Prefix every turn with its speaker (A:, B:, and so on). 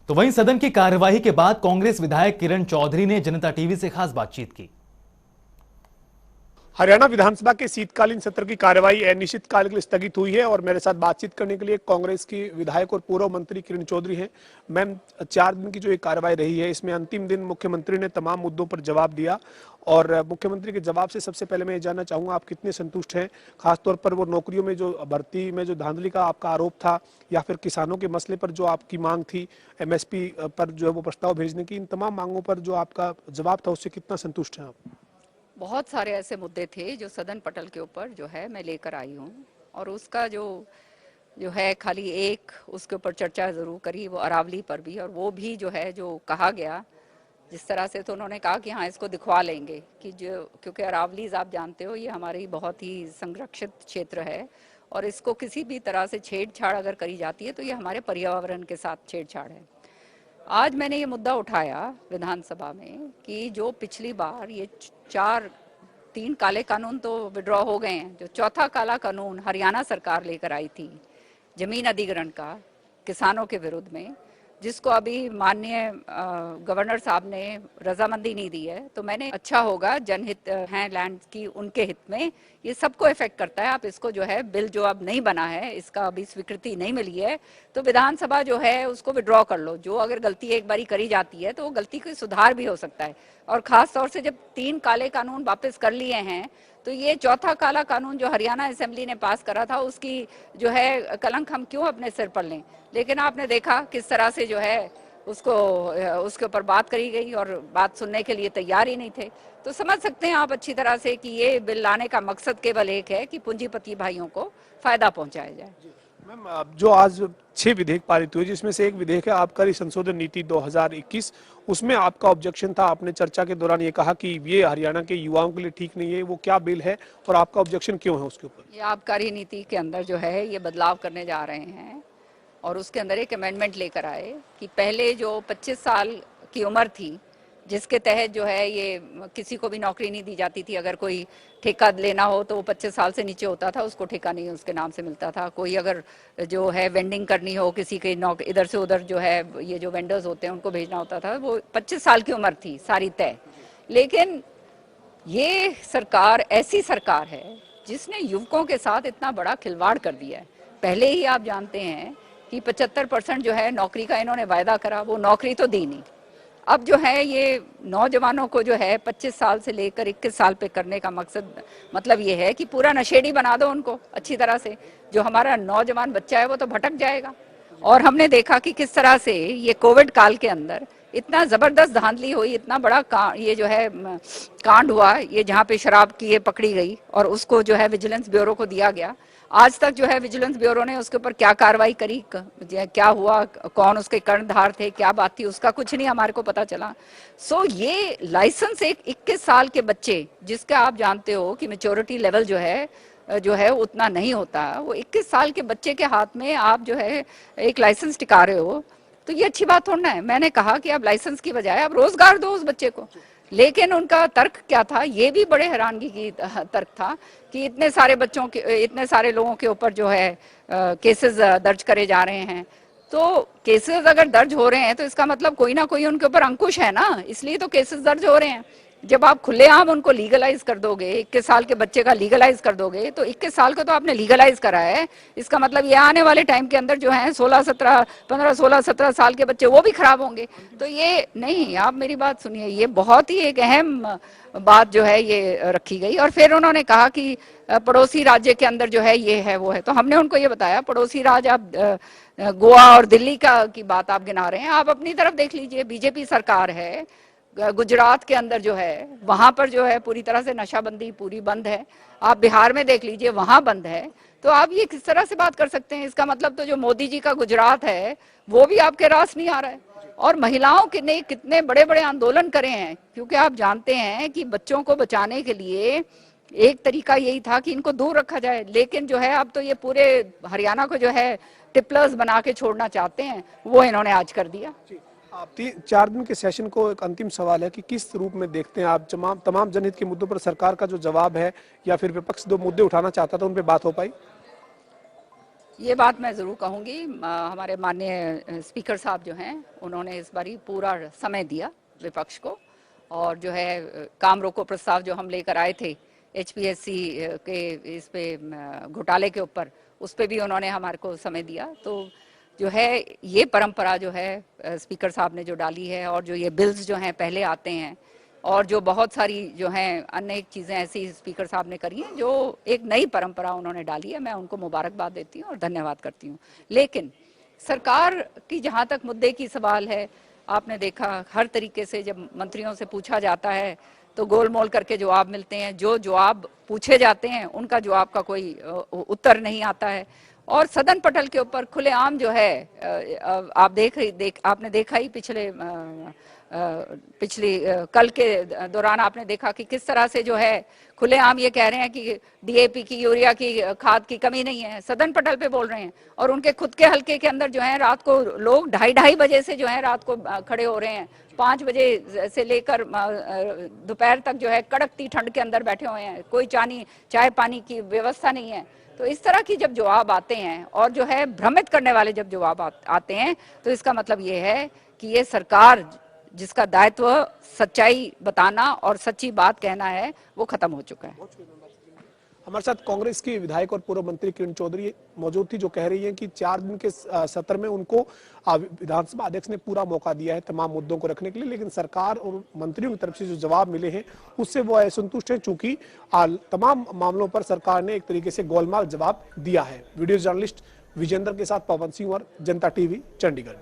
A: तो वहीं सदन की कार्यवाही के बाद कांग्रेस विधायक किरण चौधरी ने जनता टीवी से खास बातचीत की।
B: हरियाणा विधानसभा के शीतकालीन सत्र की कार्यवाही अनिश्चितकाल के लिए स्थगित हुई है और मेरे साथ बातचीत करने के लिए कांग्रेस की विधायक और पूर्व मंत्री किरण चौधरी हैं। मैम, 4 दिन की जो ये कार्यवाही रही है, इसमें अंतिम दिन मुख्यमंत्री ने तमाम मुद्दों पर जवाब दिया और मुख्यमंत्री के जवाब से सबसे पहले मैं ये जानना चाहूंगा, आप कितने संतुष्ट हैं? खासतौर पर वो नौकरियों में जो भर्ती में जो धांधली का आपका आरोप था या फिर किसानों के मसले पर जो आपकी मांग थी, MSP पर जो है वो प्रस्ताव भेजने की, इन तमाम मांगों पर जो आपका जवाब था उससे कितना संतुष्ट हैं आप?
C: बहुत सारे ऐसे मुद्दे थे जो सदन पटल के ऊपर जो है मैं लेकर आई हूँ और उसका जो जो है खाली एक उसके ऊपर चर्चा जरूर करी, वो अरावली पर भी, और वो भी जो है जो कहा गया जिस तरह से, तो उन्होंने कहा कि हाँ इसको दिखवा लेंगे कि जो, क्योंकि अरावलीज आप जानते हो ये हमारी बहुत ही संरक्षित क्षेत्र है और इसको किसी भी तरह से छेड़छाड़ अगर करी जाती है तो ये हमारे पर्यावरण के साथ छेड़छाड़ है। आज मैंने ये मुद्दा उठाया विधानसभा में कि जो पिछली बार ये 3 काले कानून तो विड्रॉ हो गए हैं, जो चौथा काला कानून हरियाणा सरकार लेकर आई थी जमीन अधिग्रहण का किसानों के विरुद्ध में, जिसको अभी माननीय गवर्नर साहब ने रजामंदी नहीं दी है, तो मैंने अच्छा होगा जनहित है लैंड की, उनके हित में ये सबको इफेक्ट करता है। आप इसको जो है बिल जो अब नहीं बना है, इसका अभी स्वीकृति नहीं मिली है, तो विधानसभा जो है उसको विड्रॉ कर लो। जो अगर गलती एक बारी करी जाती है तो वो गलती का सुधार भी हो सकता है, और खास तौर से जब 3 काले कानून वापस कर लिए हैं तो ये चौथा काला कानून जो हरियाणा असेंबली ने पास करा था उसकी जो है कलंक हम क्यों अपने सिर पर लें। लेकिन आपने देखा किस तरह से जो है उसको उसके ऊपर बात करी गई और बात सुनने के लिए तैयार ही नहीं थे। तो समझ सकते हैं आप अच्छी तरह से कि ये बिल लाने का मकसद केवल एक है कि पूंजीपति भाइयों को फायदा पहुंचाया जाए।
B: मैम, जो आज 6 विधेयक पारित हुए, जिसमें से एक विधेयक है आबकारी संशोधन नीति 2021, उसमें आपका ऑब्जेक्शन था। आपने चर्चा के दौरान ये कहा कि ये हरियाणा के युवाओं के लिए ठीक नहीं है। वो क्या बिल है और आपका ऑब्जेक्शन क्यों है उसके ऊपर?
C: ये आबकारी नीति के अंदर जो है ये बदलाव करने जा रहे हैं और उसके अंदर एक अमेंडमेंट लेकर आए कि पहले जो 25 साल की उम्र थी जिसके तहत जो है ये किसी को भी नौकरी नहीं दी जाती थी। अगर कोई ठेका लेना हो तो वो 25 साल से नीचे होता था, उसको ठेका नहीं उसके नाम से मिलता था। कोई अगर जो है वेंडिंग करनी हो, किसी के इधर से उधर जो है ये जो वेंडर्स होते हैं उनको भेजना होता था, वो 25 साल की उम्र थी सारी तय। लेकिन ये सरकार ऐसी सरकार है जिसने युवकों के साथ इतना बड़ा खिलवाड़ कर दिया है। पहले ही आप जानते हैं कि 75% जो है नौकरी का इन्होंने वायदा करा, वो नौकरी तो दी नहीं। अब जो है ये नौजवानों को जो है 25 साल से लेकर 21 साल पे करने का मकसद मतलब ये है कि पूरा नशेड़ी बना दो उनको अच्छी तरह से। जो हमारा नौजवान बच्चा है वो तो भटक जाएगा। और हमने देखा कि किस तरह से ये कोविड काल के अंदर इतना जबरदस्त धांधली हुई, इतना बड़ा ये जो है कांड हुआ, ये जहाँ पे शराब की ये पकड़ी गई और उसको जो है विजिलेंस ब्यूरो को दिया गया। आज तक जो है विजिलेंस ब्यूरो ने उसके ऊपर क्या कार्रवाई करी, क्या हुआ, कौन उसके कर्णधार थे, क्या बात थी, उसका कुछ नहीं हमारे को पता चला। सो ये लाइसेंस एक 21 साल के बच्चे, जिसका आप जानते हो कि मेच्योरिटी लेवल जो है उतना नहीं होता, वो 21 साल के बच्चे के हाथ में आप जो है एक लाइसेंस टिका रहे हो, तो ये अच्छी बात थोड़ा है। मैंने कहा कि आप लाइसेंस की बजाय आप रोजगार दो उस बच्चे को। लेकिन उनका तर्क क्या था, ये भी बड़े हैरानगी की तर्क था कि इतने सारे बच्चों के, इतने सारे लोगों के ऊपर जो है केसेस दर्ज करे जा रहे हैं। तो केसेस अगर दर्ज हो रहे हैं तो इसका मतलब कोई ना कोई उनके ऊपर अंकुश है ना, इसलिए तो केसेस दर्ज हो रहे हैं। जब आप खुलेआम उनको लीगलाइज कर दोगे, 21 साल के बच्चे का लीगलाइज कर दोगे, तो 21 साल को तो आपने लीगलाइज करा है, इसका मतलब ये आने वाले टाइम के अंदर जो है 16-17 साल के बच्चे वो भी खराब होंगे। तो ये नहीं, आप मेरी बात सुनिए, ये बहुत ही एक अहम बात जो है ये रखी गई। और फिर उन्होंने कहा कि पड़ोसी राज्य के अंदर जो है ये है वो है, तो हमने उनको ये बताया पड़ोसी राज्य आप गोवा और दिल्ली की बात आप गिना रहे हैं, आप अपनी तरफ देख लीजिए, बीजेपी सरकार है। गुजरात के अंदर जो है वहां पर जो है पूरी तरह से नशाबंदी पूरी बंद है। आप बिहार में देख लीजिए वहां बंद है। तो आप ये किस तरह से बात कर सकते हैं? इसका मतलब तो जो मोदी जी का गुजरात है वो भी आपके रास नहीं आ रहा है। और महिलाओं के ने कितने बड़े बड़े आंदोलन करे हैं, क्योंकि आप जानते हैं कि बच्चों को बचाने के लिए एक तरीका यही था कि इनको दूर रखा जाए। लेकिन जो है अब तो ये पूरे हरियाणा को जो है टिपलर्स बना के छोड़ना चाहते हैं, वो इन्होंने आज कर दिया।
B: आप 4 दिन के सेशन को एक अंतिम सवाल है कि किस रूप में देखते हैं आप? तमाम जनहित के मुद्दों पर सरकार का जो जवाब है या फिर विपक्ष 2 मुद्दे उठाना चाहता था, उन पे बात हो पाई?
C: ये बात मैं ज़रूर कहूँगी। हमारे माननीय स्पीकर साहब जो हैं उन्होंने इस बारी पूरा समय दिया विपक्ष को, और जो है काम रोको प्रस्ताव जो हम लेकर आए थे एचपीएससी के इस पे घोटाले के ऊपर, उस पे भी उन्होंने हमारे को समय दिया। तो जो है ये परंपरा जो है स्पीकर साहब ने जो डाली है, और जो ये बिल्स जो हैं पहले आते हैं, और जो बहुत सारी जो हैं अन्य चीज़ें ऐसी स्पीकर साहब ने करी हैं, जो एक नई परंपरा उन्होंने डाली है। मैं उनको मुबारकबाद देती हूँ और धन्यवाद करती हूँ। लेकिन सरकार की जहाँ तक मुद्दे की सवाल है, आपने देखा हर तरीके से जब मंत्रियों से पूछा जाता है तो गोलमोल करके जवाब मिलते हैं। जो जवाब पूछे जाते हैं उनका जवाब का कोई उत्तर नहीं आता है। और सदन पटल के ऊपर खुलेआम जो है आपने देखा ही पिछली कल के दौरान आपने देखा कि किस तरह से जो है खुलेआम ये कह रहे हैं कि डीएपी की, यूरिया की, खाद की कमी नहीं है। सदन पटल पे बोल रहे हैं, और उनके खुद के हलके के अंदर जो है रात को लोग 2:30 बजे से जो है रात को खड़े हो रहे हैं, 5 बजे से लेकर दोपहर तक जो है कड़कती ठंड के अंदर बैठे हुए हैं। कोई चाय पानी की व्यवस्था नहीं है। तो इस तरह की जब जवाब आते हैं और जो है भ्रमित करने वाले जब जवाब आते हैं, तो इसका मतलब ये है कि ये सरकार जिसका दायित्व सच्चाई बताना और सच्ची बात कहना है, वो खत्म हो चुका है।
B: हमारे साथ कांग्रेस की विधायक और पूर्व मंत्री किरण चौधरी मौजूद थी, जो कह रही हैं कि 4 दिन के सत्र में उनको विधानसभा अध्यक्ष ने पूरा मौका दिया है तमाम मुद्दों को रखने के लिए, लेकिन सरकार और मंत्रियों की तरफ से जो जवाब मिले हैं उससे वो असंतुष्ट है, चूंकि तमाम मामलों पर सरकार ने एक तरीके से गोलमाल जवाब दिया है। वीडियो जर्नलिस्ट विजेंद्र के साथ पवन सिंह और जनता टीवी, चंडीगढ़।